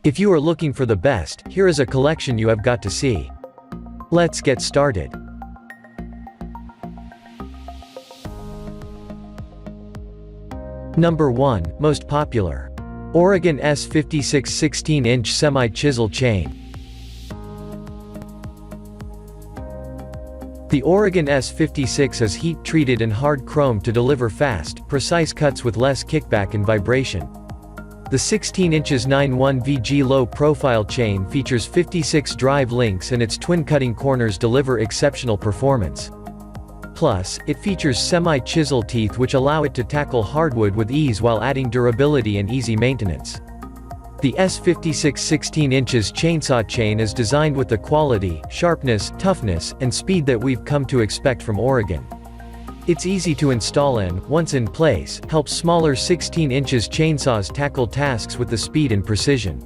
If you are looking for the best, here is a collection you have got to see. Let's get started. Number 1, most popular. Oregon S56 16-inch semi-chisel chain. The Oregon S56 is heat-treated and hard-chromed to deliver fast, precise cuts with less kickback and vibration. The 16 inches 9-1 VG low-profile chain features 56 drive links and its twin cutting corners deliver exceptional performance. Plus, it features semi-chisel teeth which allow it to tackle hardwood with ease while adding durability and easy maintenance. The S56 16 inches chainsaw chain is designed with the quality, sharpness, toughness, and speed that we've come to expect from Oregon. It's easy to install and, once in place, helps smaller 16 inches chainsaws tackle tasks with the speed and precision.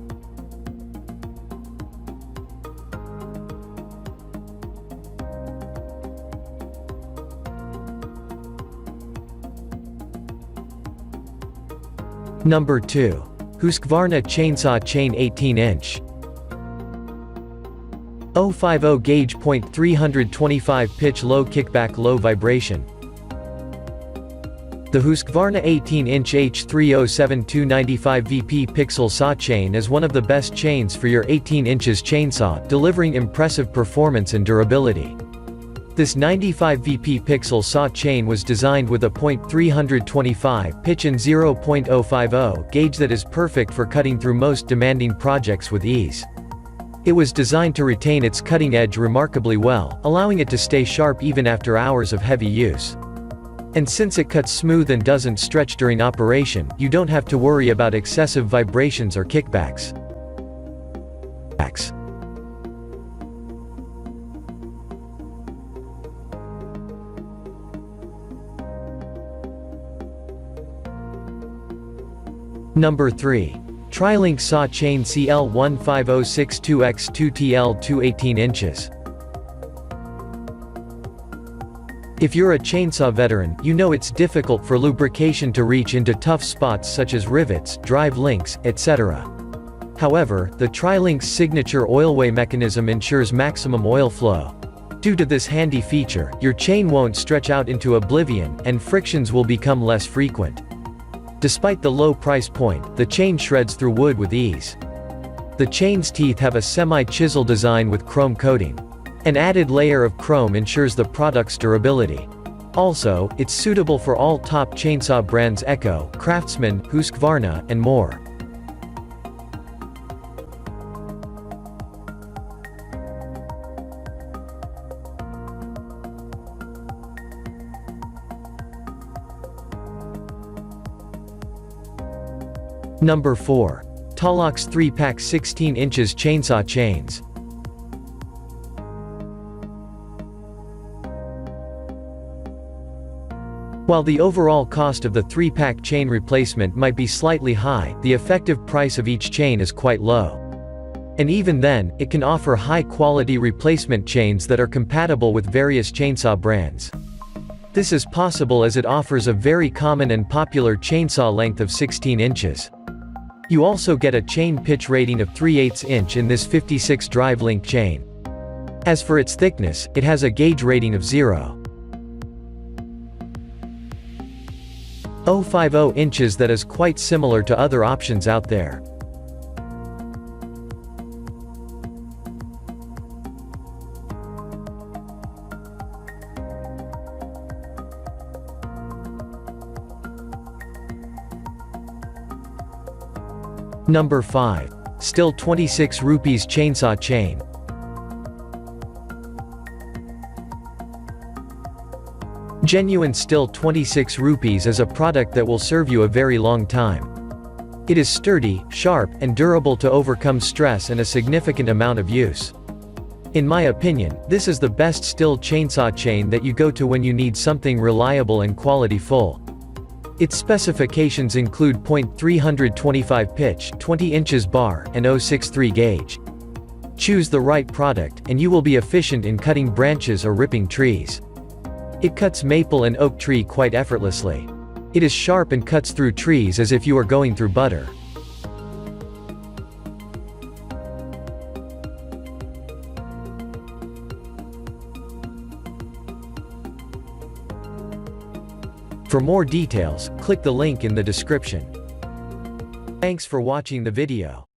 Number 2. Husqvarna Chainsaw Chain 18-inch. 050 gauge .325 pitch low kickback low vibration. The Husqvarna 18-inch H307295 VP pixel saw chain is one of the best chains for your 18 inches chainsaw, delivering impressive performance and durability. This 95 VP pixel saw chain was designed with a .325 pitch and 0.050 gauge that is perfect for cutting through most demanding projects with ease. It was designed to retain its cutting edge remarkably well, allowing it to stay sharp even after hours of heavy use. And since it cuts smooth and doesn't stretch during operation, you don't have to worry about excessive vibrations or kickbacks. Number 3. Trilink Saw Chain CL15062X2TL2 18 inches. If you're a chainsaw veteran, you know it's difficult for lubrication to reach into tough spots such as rivets, drive links, etc. However, the Trilink's signature oilway mechanism ensures maximum oil flow. Due to this handy feature, your chain won't stretch out into oblivion, and frictions will become less frequent. Despite the low price point, the chain shreds through wood with ease. The chain's teeth have a semi-chisel design with chrome coating. An added layer of chrome ensures the product's durability. Also, it's suitable for all top chainsaw brands Echo, Craftsman, Husqvarna, and more. Number 4. Tallox 3-pack 16 inches chainsaw chains. While the overall cost of the 3-pack chain replacement might be slightly high, the effective price of each chain is quite low. And even then, it can offer high-quality replacement chains that are compatible with various chainsaw brands. This is possible as it offers a very common and popular chainsaw length of 16 inches. You also get a chain pitch rating of 3/8 inch in this 56 drive link chain. As for its thickness, it has a gauge rating of 0.050 inches that is quite similar to other options out there. Number 5. STIHL 26 rupees chainsaw chain. Genuine STIHL 26 rupees is a product that will serve you a very long time. It is sturdy, sharp, and durable to overcome stress and a significant amount of use. In my opinion, this is the best STIHL chainsaw chain that you go to when you need something reliable and quality-full. Its specifications include .325 pitch, 20 inches bar, and 0.63 gauge. Choose the right product, and you will be efficient in cutting branches or ripping trees. It cuts maple and oak tree quite effortlessly. It is sharp and cuts through trees as if you are going through butter. For more details, click the link in the description. Thanks for watching the video.